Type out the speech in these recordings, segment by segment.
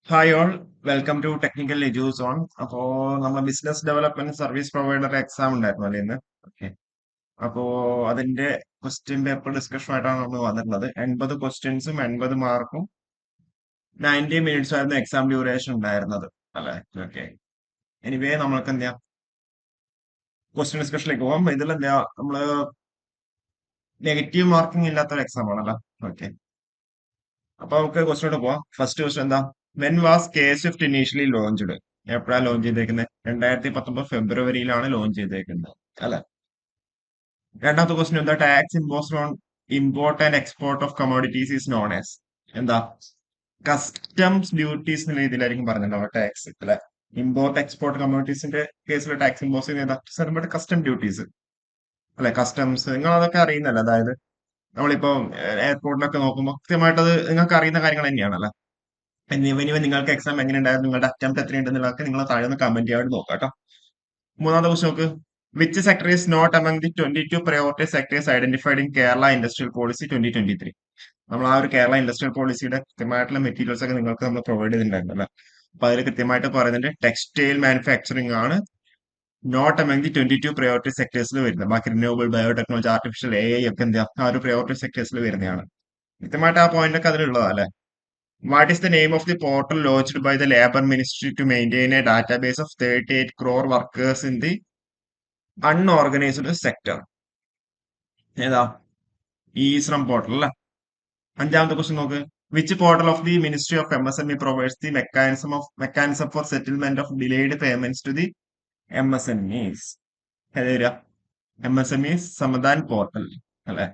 Hi all, welcome to technical edus on. അപ്പോ നമ്മൾ business development service provider exam ഉണ്ടായിരുന്നു അല്ലേ ഇന്ന്? ഓക്കെ. അപ്പോ അതിന്റെ ക്വസ്റ്റ്യൻ പേപ്പർ ഡിസ്കഷനുമായിട്ടാണ് നമ്മൾ വന്നിട്ടുള്ളത്. 80 ക്വസ്റ്റ്യൻസും 80 മാർക്കും 90 മിനിറ്റ്സ് ആയിരുന്നു എക്സാം ഡ്യൂറേഷൻ ഉണ്ടായിരുന്നത് അല്ലെ? ഓക്കെ. എനിവേ നമ്മൾക്ക് എന്താ ക്വസ്റ്റ്യൻ ഡിസ്കഷനിലേക്ക് പോകാം. ഇതിൽ എന്താ നമ്മള് നെഗറ്റീവ് മാർക്കിംഗ് ഇല്ലാത്തൊരു എക്സാം ആണല്ലോ. ഓക്കെ. അപ്പൊ നമുക്ക് ക്വസ്റ്റ്യനോട് പോവാം. ഫസ്റ്റ് ക്വസ്റ്റ്യൻ എന്താ? When was K Swift initially launched? എപ്പോഴാണ് ലോഞ്ച് ചെയ്തേക്കുന്നത്? 2019 ഫെബ്രുവരിയിലാണ് ലോഞ്ച് ചെയ്തേക്കുന്നത് അല്ലെ? രണ്ടാമത്തെ ക്വസ്റ്റ്യൻ എന്താ? Tax imposed on import and export of commodities is known as എന്താ? കസ്റ്റംസ് ഡ്യൂട്ടീസ് എന്ന രീതിയിലായിരിക്കും പറഞ്ഞിട്ടുണ്ടാവുക ടാക്സ് അല്ലെ? ഇമ്പോർട്ട് എക്സ്പോർട്ട് കമോഡിറ്റീസിന്റെ കേസിൽ ടാക്സ് ഇമ്പോസ് ചെയ്യുന്ന കസ്റ്റം ഡ്യൂട്ടീസ് അല്ലെ? കസ്റ്റംസ് നിങ്ങൾ അതൊക്കെ അറിയുന്നല്ലോ. അതായത് നമ്മളിപ്പോ എയർപോർട്ടിലൊക്കെ നോക്കുമ്പോൾ കൃത്യമായിട്ട് അത് നിങ്ങൾക്ക് അറിയുന്ന കാര്യങ്ങൾ തന്നെയാണല്ലോ. ഇനി നിങ്ങൾക്ക് എക്സാം എങ്ങനെ ഉണ്ടായിരുന്നു, നിങ്ങളുടെ അറ്റംപ്റ്റ് എത്രയുണ്ടെന്നുള്ളതൊക്കെ നിങ്ങൾ താഴെ ഒന്ന് കമന്റ് ചെയ്യാൻ നോക്കാം കേട്ടോ. മൂന്നാമത്തെ ക്വസ്റ്റ് നോക്ക്. Which sector is not among the 22 priority sectors identified in Kerala industrial policy 2023? നമ്മൾ ആ ഒരു കേരള ഇൻഡസ്ട്രിയൽ പോളിസിയുടെ കൃത്യമായിട്ടുള്ള മെറ്റീരിയൽസ് ഒക്കെ നിങ്ങൾക്ക് നമ്മൾ പ്രൊവൈഡ് ചെയ്തിട്ടുണ്ടായിരുന്നല്ലോ. അപ്പൊ അതിൽ കൃത്യമായിട്ട് പറയുന്നുണ്ട് ടെക്സ്റ്റൈൽ മാനുഫാക്ചറിംഗ് ആണ് നോട്ട് അമംഗ് ദി 22 പ്രയോറിറ്റി സെക്ടേഴ്സിൽ വരുന്നത്. ബാക്കി റിന്യൂവബിൾ, ബയോടെക്നോളജി, ആർട്ടിഫിഷ്യൽ AI ഒക്കെ എന്താ ആ ഒരു പ്രയോറിറ്റി സെക്ടേഴ്സിൽ വരുന്നതാണ്. കൃത്യമായിട്ട് ആ പോയിന്റ് ഒക്കെ അതിലുള്ളതാ അല്ലെ? What is the name of the portal launched by the Labour Ministry to maintain a database of 38 crore workers in the unorganized sector? ഏതാ? ഈ പോർട്ടൽ അല്ലേ? അഞ്ചാമത്തെ ക്വസ്റ്റ്യൻ നോക്ക്. Which portal of the ministry of MSME provides the mechanism for settlement of delayed payments to the MSMEs? ഏത് വരിക? MSMEs Samadhaan portal അല്ലെ?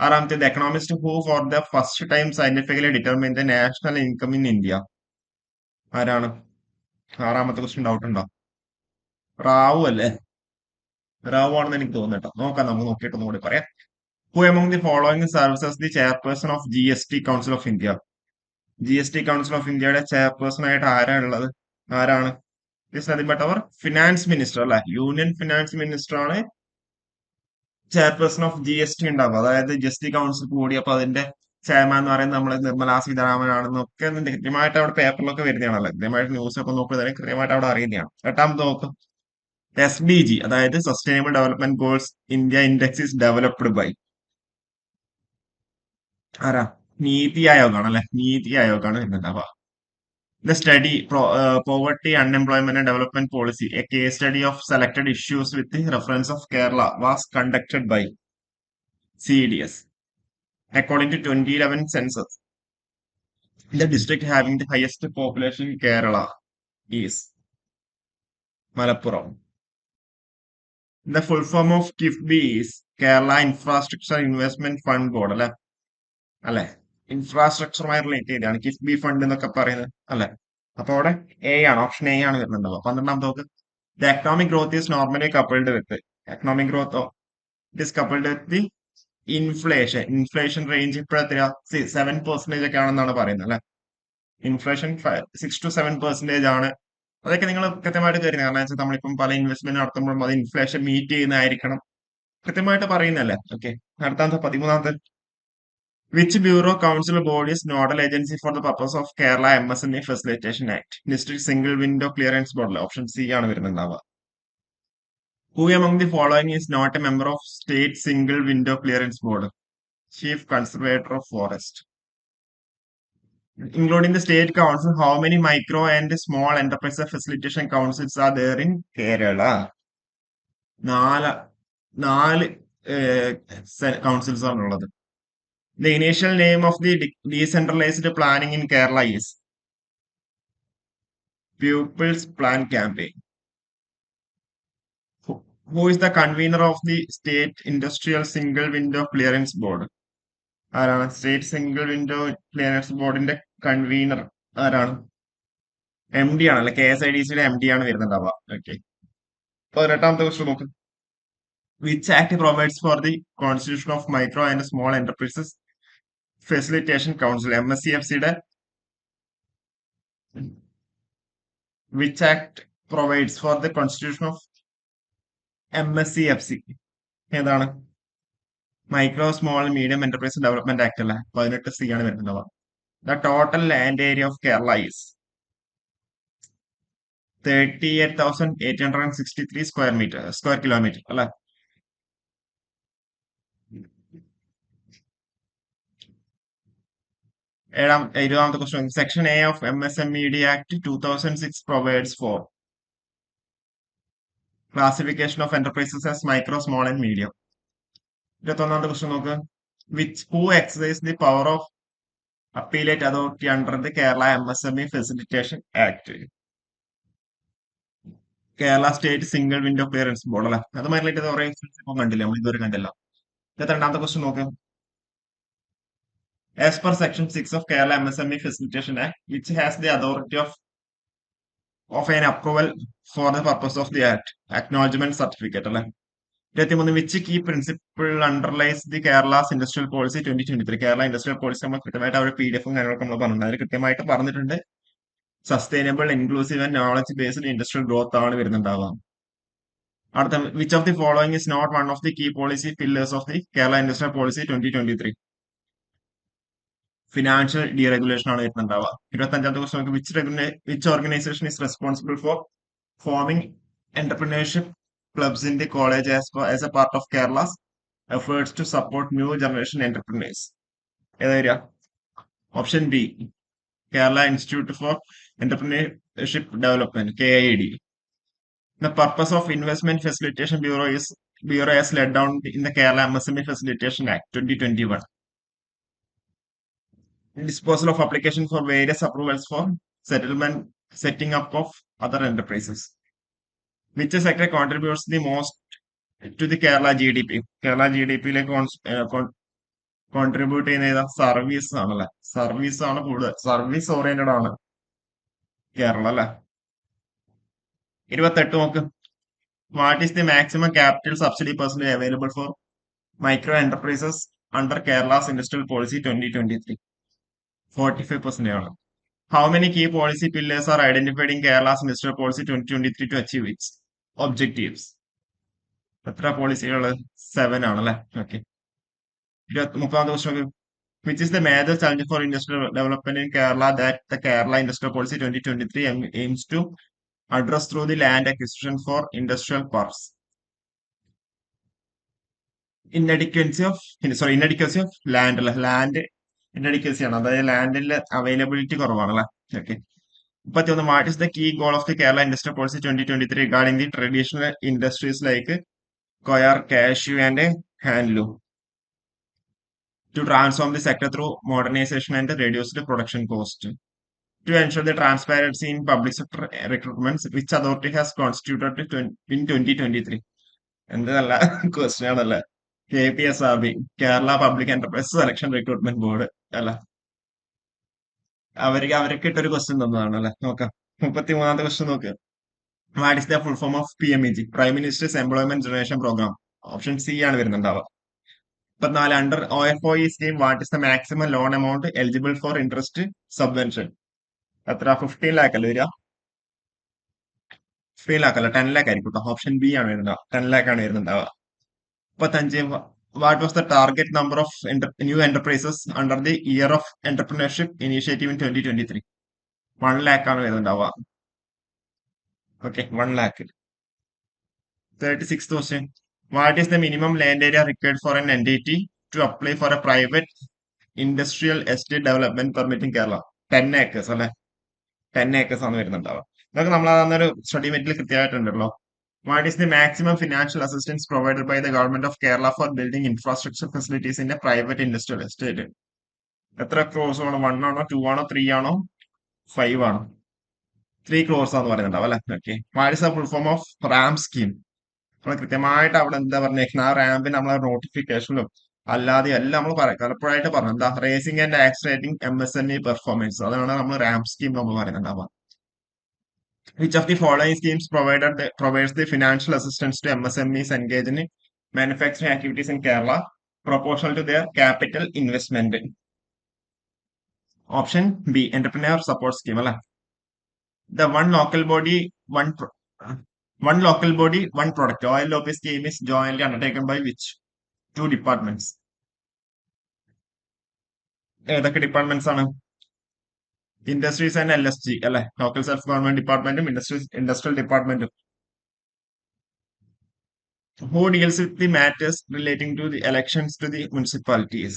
ആറാമത്തേത് economist who for the first time scientifically determine the national income in India? ആരാണ്? ആറാമത്തെ question doubt ഉണ്ടോ? റാവു അല്ലേ? റാവു ആണെന്ന് എനിക്ക് തോന്നുന്നു കേട്ടോ. നോക്കാം, നമുക്ക് നോക്കിയിട്ട് ഒന്നുകൂടി പറയാം. Who among the following services the chairperson of GST council of India? GST council of ഇന്ത്യയുടെ ചെയർപേഴ്സൺ ആയിട്ട് ആരാണ് ഉള്ളത്? ആരാണ്? This nothing but our finance minister അല്ലെ? യൂണിയൻ ഫിനാൻസ് മിനിസ്റ്റർ ആണ് ചെയർപേഴ്സൺ ഓഫ് GST ഉണ്ടാവുക. അതായത് GST കൗൺസിൽ കൂടിയപ്പോ അതിന്റെ ചെയർമാൻ എന്ന് പറയുന്നത് നമ്മൾ നിർമ്മലാ സീതാരാമൻ ആണെന്നൊക്കെ കൃത്യമായിട്ട് അവിടെ പേപ്പറിലൊക്കെ വരുന്നതാണല്ലോ. കൃത്യമായിട്ട് ന്യൂസ് ഒക്കെ നോക്കുന്നതിന് കൃത്യമായിട്ട് അവിടെ അറിയുന്നതാണ്. എട്ടാമത് നോക്കും. SDG, അതായത് sustainable development goals India index is developed by ആരാ? നീതി ആയോഗാണ് അല്ലെ? നീതി ആയോഗാണ് വരുന്നുണ്ടാവുക. The study poverty unemployment and development policy a case study of selected issues with reference of Kerala was conducted by CDS according to 2011 census. The district having the highest population in Kerala is Malappuram. The full form of KIFBI is Kerala Infrastructure Investment Fund Board അല്ലെ? അല്ലെ? ഇൻഫ്രാസ്ട്രക്ചറുമായി relate ചെയ്താണ് KIIFB fund എന്നൊക്കെ പറയുന്നത് അല്ലെ? അപ്പൊ അവിടെ ആണ്, option ആണ് വരുന്നുണ്ടാവുക. 12ാമത്തെ നോക്ക്. The economic growth is normally coupled with economic growth it is coupled with the inflation range ഇപ്പോഴത്തെ 7% ഒക്കെ ആണെന്നാണ് പറയുന്നത് അല്ലെ? ഇൻഫ്ലേഷൻ 6 to 7% ആണ്. അതൊക്കെ നിങ്ങൾ കൃത്യമായിട്ട് കരുതുന്നത്. കാരണം വെച്ചാൽ നമ്മളിപ്പം പല ഇൻവെസ്റ്റ്മെന്റ് നടത്തുമ്പോഴും അത് ഇൻഫ്ലേഷൻ മീറ്റ് ചെയ്യുന്നതായിരിക്കണം കൃത്യമായിട്ട് പറയുന്നല്ലേ. ഓക്കെ. അടുത്ത 13ാമത്തെ. Which bureau council board is nodal agency for the purpose of Kerala MSME facilitation act? District single window clearance ബോർഡിലെ ഓപ്ഷൻ സി ആണ് വരുന്നുണ്ടാവുക. Who among the following is not a member of state single window clearance board? Chief conservator of forest. Including the state council, how many micro and small enterprise facilitation councils are there in Kerala? നാല് നാല് councils ആണുള്ളത്. The initial name of the decentralized planning in Kerala is Pupils Plan Campaign. Who is the convener of the State Industrial Single Window Clearance Board? ആരാണ് state single window clearance ബോർഡിന്റെ convener? ആരാണ്? MD ആണല്ലേ? KSIDCയുടെ MD ആണ് വരുന്നുണ്ടാവുക. Okay. 18ാമത്തെ question നോക്ക്. Which act provides for the constitution of micro and small enterprises facilitation council? MSCFCയുടെ which act provides for the constitution of MSCFC? ഏതാണ്? Micro small medium enterprise development act അല്ലേ? 18C ആണ് വരുന്നുണ്ടാവുക. The total land area of Kerala is 38,863 square kilometre അല്ലെ. 20ാമത്തെ question, section A of MSMED act 2006 provides for classification of enterprises as micro, small and medium. 21ാമത്തെ question നോക്ക്, which who exercise the power of appellate authority under the Kerala MSME facilitation act. Kerala state single window clearance board അല്ലെ. അതുമായി relate കുറെ ഇപ്പം കണ്ടില്ല, നമ്മൾ ഇതുവരെ കണ്ടില്ല. 22ാമത്തെ ക്വസ്റ്റ്യൻ നോക്ക്, as per section 6 of Kerala MSME facilitation act which has the authority of an approval for the purpose of the act, acknowledgement certificate അല്ലെ. 23, which key principle underlies the Kerala's industrial policy 2023. Kerala industrial policy നമ്മൾ കൃത്യമായിട്ട് അവരുടെ PDF കാര്യങ്ങളൊക്കെ നമ്മൾ പറഞ്ഞിട്ടുണ്ട്. അതിൽ കൃത്യമായിട്ട് പറഞ്ഞിട്ടുണ്ട് sustainable, inclusive and knowledge based industrial growth ആണ് വരുന്നുണ്ടാവുക. അടുത്ത, which of the following is not one of the key policy pillars of the Kerala industrial policy 2023. Financial deregulation ആണ് വരുന്നുണ്ടാവുക. 25ാമത്തെ question, which organisation is responsible for forming entrepreneurship clubs in the college as a part of Kerala's efforts to support new generation entrepreneurs. ഏതാ വരിക? Option B, Kerala institute for entrepreneurship development, KIED. The purpose of Investment Facilitation Bureau as laid down in the Kerala MSME Facilitation Act 2021. Disposal of application for various approvals for setting up of other enterprises. Which sector contributes the most to the Kerala GDP? Kerala GDP contribute ചെയ്യുന്ന service ആണല്ലേ. Service ആണ് കൂടുതൽ, service oriented ആണ് കേരള അല്ലെ. 28 നോക്ക്, what is the maximum capital subsidy percentage available for micro enterprises under Kerala's industrial policy 2023? 45% ആണ്. How many key policy pillars are identified in Kerala's industrial policy 2023 to achieve its objectives? എത്ര പോളിസികൾ? 7 ആണല്ലേ. Okay. 30ാമത്തെ question, which is the major challenge for industrial development in Kerala that the Kerala Industrial Policy 2023 aims to address through the land acquisition for industrial parks? Inadequacy of land അല്ല, land inadequacy ആണ്, അതായത് ലാൻഡിന്റെ availability കുറവാണല്ലേ. Okay. 31, what is the key goal of the Kerala industrial policy 2023 regarding the traditional industries like coir, cashew and handloom to transform the sector through modernization and reduce the production cost? To ensure the transparency in public sector recruitments, which authority has constituted in 2023? എന്തല്ല question ആണല്ലേ. KPSRB, Kerala public enterprise selection recruitment board അല്ല. അവർക്ക് ഇട്ടൊരു question തന്നതാണ് അല്ലെ. നോക്കാം. 33ാമത്തെ question നോക്ക്, what is the full form of PMEG, prime minister's employment generation programme? Option C ആണ് വരുന്നുണ്ടാവുക. 34, under OFOE scheme what is the maximum loan amount eligible for interest subvention? എത്ര? 15 lakh അല്ലേ വരിക? 15 lakh അല്ല, 10 lakh ആയിരിക്കും. Option B ആണ് വരുന്നത്, 10 lakh ആണ് വരുന്നുണ്ടാവുക. 35, what was the target number of new enterprises under the year of entrepreneurship initiative in 2023? 1 lakh ആണ് വരുന്നുണ്ടാവുക. Okay, 1 lakh. 36th question, what is the minimum land area required for an entity to apply for a private industrial estate development permit in Kerala? 10 acres അല്ലെ. 10 acres ആണ് വരുന്നുണ്ടാവുക. ഇതൊക്കെ നമ്മൾ അന്നൊരു study material കൃത്യമായിട്ടുണ്ടല്ലോ. What is the maximum financial assistance provided by the government of Kerala for building infrastructure facilities in a private industrial estate? എത്ര ക്രോസ് ആണ്? 1 ആണോ, 2 ആണോ, 3 ആണോ, 5 ആണോ? 3 crores ആണെന്ന് പറയുന്നുണ്ടാവും അല്ലെ. Okay. What is the full form of Ram scheme? നമ്മൾ കൃത്യമായിട്ട് അവിടെ എന്താ പറഞ്ഞേക്കുന്നത്, ആ റാമ്പിന് നമ്മളെ നോട്ടിഫിക്കേഷനിലും അല്ലാതെ എല്ലാം നമ്മൾ പലപ്പോഴായിട്ട് പറഞ്ഞു, എന്താ raising and accelerating MSME performance, അതാണ് നമ്മൾ റാം സ്കീം നമ്മൾ പറയുന്നുണ്ടാവുക. Which of the following schemes provides the financial assistance to MSMEs engaged in manufacturing activities in Kerala proportional to their capital investment? Option B, entrepreneur support scheme അല്ലെ. The one local body, one product oil lobby scheme is jointly undertaken by which 2 departments? ഏതൊക്കെ departments ആണ്? Industries and LSG അല്ലെ, local self government ഡിപ്പാർട്ട്മെന്റും ഇൻഡസ്ട്രിയൽ ഡിപ്പാർട്ട്മെന്റും. Who deals with the matters relating to the elections to the municipalities?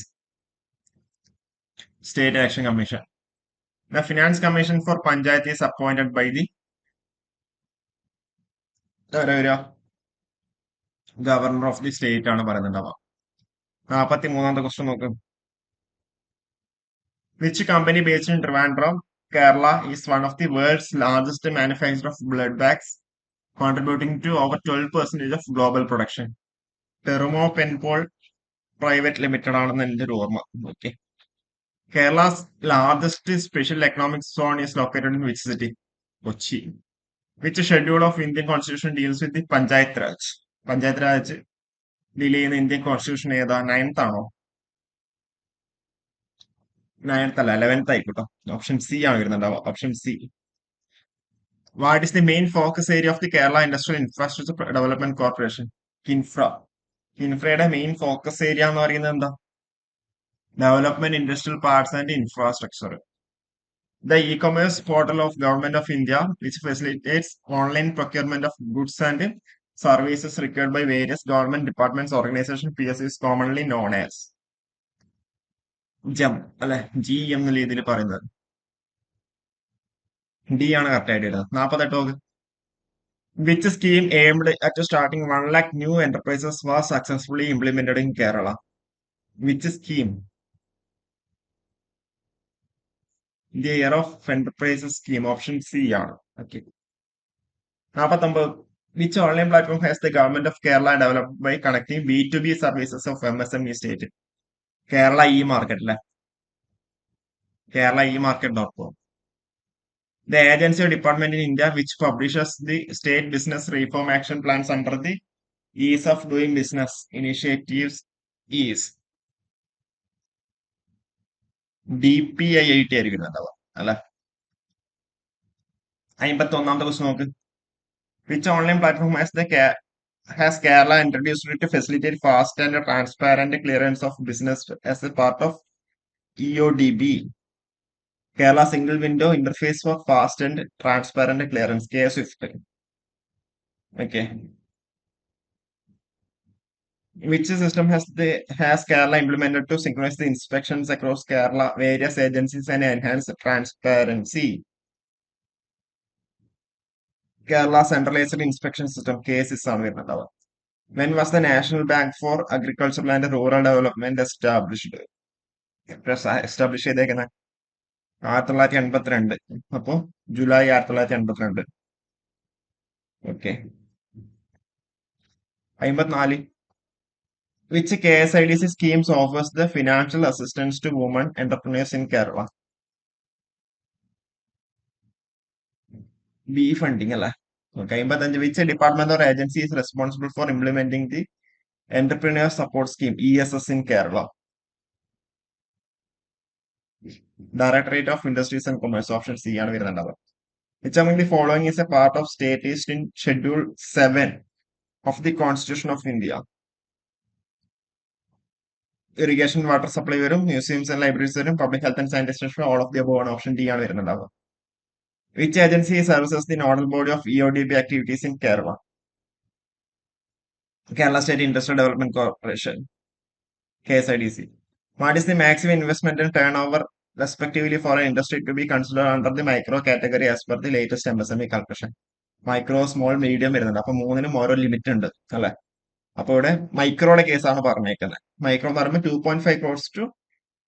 State Election Commission. The Finance Commission for Panchayat is appointed by the governor of the state ആണ് പറയുന്നുണ്ടാവുക. 43ാമത്തെ question നോക്ക്. Which company based in Trivandrum, Kerala is one of the world's largest manufacturer of blood bags, contributing to over 12% of global production? Terumo Penpol Private Limited ആണെന്ന് എൻ്റെ ഒരു ഓർമ്മ. Okay. Kerala's largest special economic zone is located in which city? Kochi. Which schedule of Indian Constitution deals with the Panchayat Raj? Panchayat Raj deal ചെയ്യുന്ന Indian constitution ഏതാ? 9th ആണോ? 9th അല്ല, 11th ആയിക്കോട്ടോ. Option C ആണ് വരുന്നുണ്ടാവുക. Option C. What is the main focus area of the Kerala Industrial Infrastructure Development Corporation? Kinfra. കിൻഫ്രയുടെ main focus area എന്ന് പറയുന്നത് എന്താ? Development industrial parts and infrastructure. The e-commerce portal of Government of India, which facilitates online procurement of goods and services required by various government departments, organizations, PSU, is commonly known as GEM അല്ലെ, GEM എന്ന രീതിയിൽ പറയുന്നത്. D ആണ് correct ആയിട്ട് വരുന്നത്. 48. Which scheme aimed at starting 1 lakh new enterprises was successfully implemented in Kerala? Which scheme? The Year of Enterprises scheme. Option C ആണ്. Okay. 49. Which online platform has the government of Kerala developed by connecting B2B services of MSME state? Kerala e-market അല്ലെ, Kerala e-market.com. The agency or department in India which publishes the state business reform action plans under the ease of doing business initiatives is DPIIT ആയിരിക്കും ഉണ്ടാവുക അല്ലെ. 51ാമത്തെ question നോക്ക്. Which online platform has Kerala introduced to facilitate fast and transparent clearance of business as a part of EODB? Kerala Single Window Interface for Fast and Transparent Clearance, K-SWIFT. Okay. Which system has Kerala implemented to synchronize the inspections across Kerala various agencies and enhance transparency? Kerala Centralized Inspection System, KSIS ആണ് വരുന്നുണ്ടാവുക. When was the National Bank for Agricultural and Rural Development established? Establish ചെയ്തേക്കുന്നത് 1982. അപ്പോ July 1982. Okay. 54. Which KSIDC schemes offers the financial assistance to women entrepreneurs in Kerala? B funding അല്ലേ. Okay. 55. Which department or agency is responsible for implementing the Entrepreneur Support Scheme, ESS, in Kerala? Directorate of Industries and Commerce. Option C ആണ് വരുന്നുണ്ടാവുക. Which among the following is a part of state list in Schedule 7 of the Constitution of India? Irrigation, water supply വരും, museums and libraries വരും, public health and sanitation, all of the above ആണ്. Option D ആണ് വരുന്നുണ്ടാവുക. Which agency serves as the nodal body of EODB activities in Kerala? Kerala State Industrial Development Corporation, KSIDC. What is the maximum investment and turnover respectively for an industry to be considered under the micro category as per the latest MSME calculation? Micro, small, medium വരുന്നുണ്ട്. അപ്പൊ മൂന്നിനും ഓരോ limit ഉണ്ട് അല്ലെ. അപ്പൊ ഇവിടെ മൈക്രോയുടെ കേസാണ് പറഞ്ഞേക്കുന്നത്. മൈക്രോ എന്ന് പറയുമ്പോൾ 2.5 crores to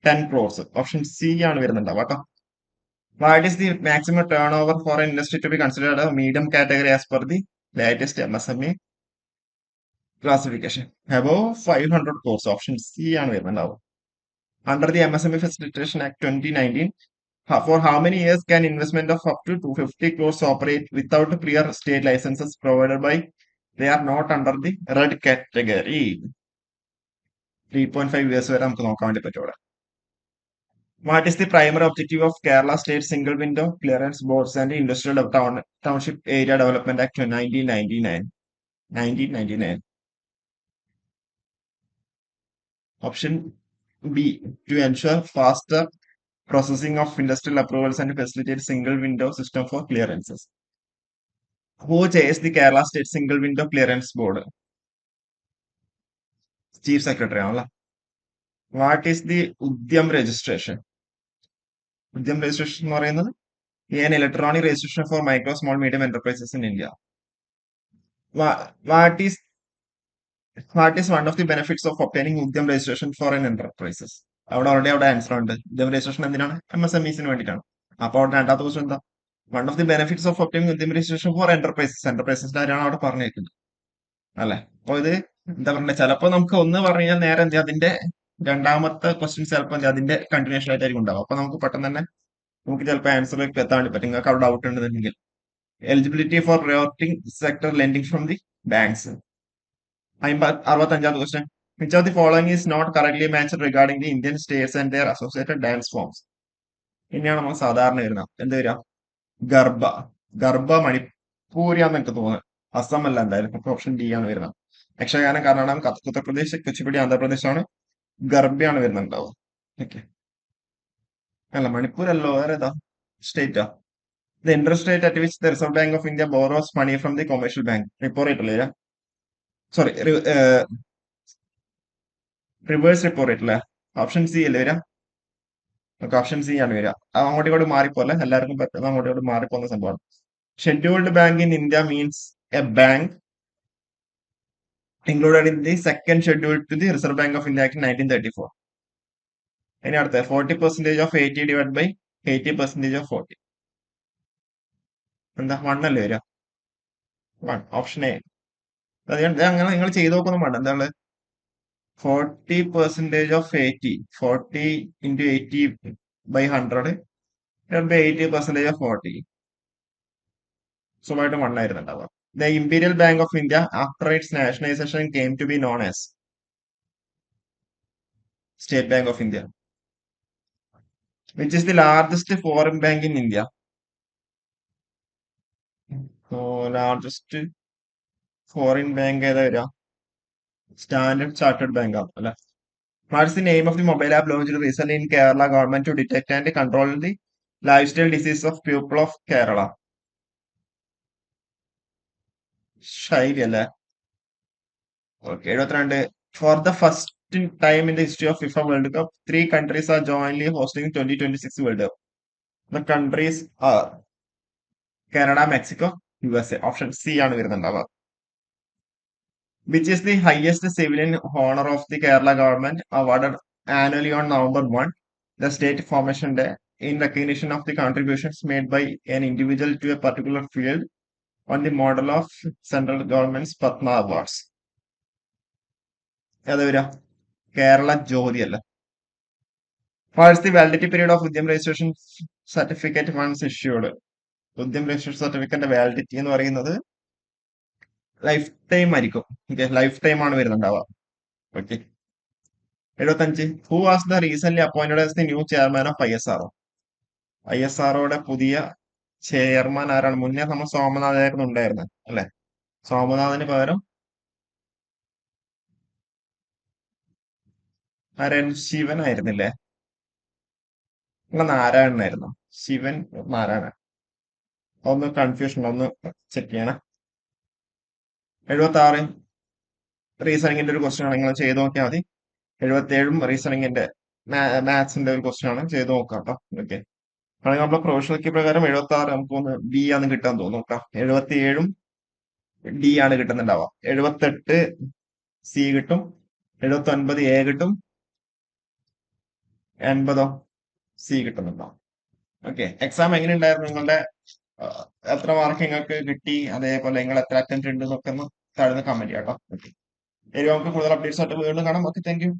10 crores. Option C ആണ് വരുന്നുണ്ടാവും കേട്ടോ. What is the maximum turnover for an industry to be considered a medium category as per the latest MSME classification? Above 500 crores. Option C ആണ് വരുന്നുണ്ടാവും. Under the MSME Facilitation Act 2019, for how many years can investment of up to 250 crores operate without prior state licenses provided by they are not under the red category? 3.5 years വരെ നമുക്ക് നോക്കാൻ വേണ്ടി പറ്റും. What is the primary objective of Kerala State Single Window Clearance Boards and Industrial Township Area Development Act 1999? 1999. Option B, to ensure faster processing of industrial approvals and facilitate single window system for clearances. Who chairs the Kerala state single window clearance board? Chief secretary ആണല്ലോ. What is the Udyam registration? Udyam registration എന്ന് പറയുന്നത് an electronic registration for micro, small, medium enterprises in India. What is one of the benefits of obtaining Udyam registration for an enterprises? അവിടെ answer ഉണ്ട്. ഉദ്യം registration എന്തിനാണ്? MSMEസിന് വേണ്ടിയിട്ടാണ്. അപ്പോൾ അവിടെ രണ്ടാമത്തെ ക്വസ്റ്റൻ എന്താ? One of the benefits of obtaining Udyam registration for enterprises. എന്റർപ്രൈസസിന്റെ കാര്യമാണ് അവിടെ പറഞ്ഞേക്കുന്നത് അല്ലെ. അപ്പൊ ഇത് എന്താ പറയുക, ചിലപ്പോ നമുക്ക് ഒന്ന് പറഞ്ഞു കഴിഞ്ഞാൽ നേരെ എന്ത് അതിന്റെ രണ്ടാമത്തെ ക്വസ്റ്റ്യൻ ചിലപ്പോൾ അതിന്റെ കണ്ടിന്യൂഷൻ ആയിട്ടായിരിക്കും ഉണ്ടാവും. അപ്പൊ നമുക്ക് പെട്ടെന്ന് തന്നെ നമുക്ക് ചിലപ്പോൾ ആൻസറിലേക്ക് എത്താൻ വേണ്ടി പറ്റും. നിങ്ങൾക്ക് അവിടെ ഡൗട്ട് ഉണ്ടെന്നുണ്ടെങ്കിൽ eligibility for priority sector lending from the banks. 65ാമത്തെ question, which of the following is not correctly matched regarding the Indian states and their associated dance forms? ഇനിയാണ് നമ്മൾ സാധാരണ വരുന്നത്. എന്ത് വരിക? ഗർഭ. ഗർഭ മണിപ്പൂരിയാന്ന് എനിക്ക് തോന്നുന്നത്. അസം അല്ല എന്തായാലും. അപ്പൊ ഓപ്ഷൻ ഡി ആണ് വരുന്നത്. യക്ഷഗാനം കർണാടകം, ഉത്തർപ്രദേശ്, കുച്ചിപ്പുടി ആന്ധ്രാപ്രദേശ് ആണ്. ഗർഭയാണ് വരുന്നുണ്ടാവും. ഓക്കെ, അല്ല മണിപ്പൂർ അല്ലോ, വേറെ ഏതാ സ്റ്റേറ്റാ? The interest rate at which the Reserve Bank of India borrows money from the commercial bank. Repo rate അല്ലേ? സോറി, റിവേഴ്സ് റിപ്പോ റേറ്റ് അല്ലേ? ഓപ്ഷൻ സി അല്ലേ വരാ? ഓക്കെ, ഓപ്ഷൻ സി ആണ് വരിക. അങ്ങോട്ടും ഇങ്ങോട്ടും മാറിപ്പോലെ, എല്ലാവർക്കും പറ്റുന്ന അങ്ങോട്ടും ഇങ്ങോട്ടും മാറിപ്പോകുന്ന സംഭവമാണ്. Scheduled bank in India means A bank included in the second schedule to the Reserve Bank of India Act 1934. ഇനി അടുത്ത 40% ഓഫ് 80 ഡിവൈഡ് ബൈ 80% ഓഫ് 40. എന്താ? 1 അല്ലേ വരിക? 1, ഓപ്ഷൻ എ. അങ്ങനെ നിങ്ങൾ ചെയ്ത് നോക്കൊന്നും വേണ്ട. എന്താണ് 40% of 80? 40 into 80 by 100 divided by 80% of 40. സുഖമായിട്ട് 1 ആയിരുന്നുണ്ടാവുക. The Imperial Bank of India, after its nationalization, came to be known as State Bank of India. Which is the largest foreign bank in India? So, largest foreign bank ഏതാ വരിക? Standard chartered bank ആണ് അല്ലെ. What's the name of the mobile app launched recently in Kerala government to detect and control the lifestyle disease of people of Kerala? ശൈലി അല്ലേ? Okay, 72. For the first time in the history of FIFA World Cup, 3 countries are jointly hosting 2026 World Cup. The countries are Canada, Mexico, USA. Option C ആണ് വരുന്നുണ്ടാവുക. Which is the highest civilian honor of the Kerala government, awarded annually on November 1, the state formation day, in recognition of the contributions made by an individual to a particular field on the model of central government's Padma Awards. ഏതാ വരിക? കേരള ജ്യോതി അല്ല. What's the validity period of Udyam registration certificate once issued? Udyam registration സർട്ടിഫിക്കറ്റിന്റെ validity എന്ന് പറയുന്നത് life time ആയിരിക്കും. Okay, life time ആണ് വരുന്നുണ്ടാവുക. Okay, 75. Who was the recent appointed as the new chairman of ISRO? ISROയുടെ പുതിയ ചെയർമാൻ ആരാണ്? മുന്നേ നമ്മൾ സോമനാഥായിരുന്നു ഉണ്ടായിരുന്നത് അല്ലെ. സോമനാഥന് പകരം ആരായിരുന്നു? ശിവൻ ആയിരുന്നില്ലേ? അല്ല, നാരായണനായിരുന്നു. ശിവൻ, നാരായണൻ. ഒന്ന് കൺഫ്യൂഷൻ, ഒന്ന് ചെക്ക് ചെയ്യണം. 76 റീസണിങ്ങിന്റെ ഒരു ക്വസ്റ്റ്യൻ ആണ്, നിങ്ങൾ ചെയ്ത് നോക്കിയാൽ മതി. 77 റീസണിങ്ങിന്റെ മാത്സിന്റെ ഒരു ക്വസ്റ്റ്യൻ ആണ്, ചെയ്ത് നോക്കാം കേട്ടോ. ഓക്കെ, ആണെങ്കിൽ നമ്മളെ പ്രൊഫഷണൽ പ്രകാരം 76 നമുക്കൊന്ന് ബി ആണ് കിട്ടാൻ തോന്നും കേട്ടോ. 77 ഡി ആണ് കിട്ടുന്നുണ്ടാവുക. 78 സി കിട്ടും. 79 എ കിട്ടും. 80 സി കിട്ടുന്നുണ്ടാവും. ഓക്കെ, എക്സാം എങ്ങനെ ഉണ്ടായിരുന്നു? നിങ്ങളുടെ എത്ര മാർക്ക് നിങ്ങൾക്ക് കിട്ടി, അതേപോലെ നിങ്ങൾ എത്ര അറ്റംപ്റ്റ് ഉണ്ട് എന്നൊക്കെ ഒന്ന് താഴ്ന്ന് കമന്റ് ചെയ്യാം കേട്ടോ. ഓക്കെ, നമുക്ക് കൂടുതൽ അപ്ഡേറ്റ്സ് ആയിട്ട് വീണ്ടും കാണാം. Okay, thank you.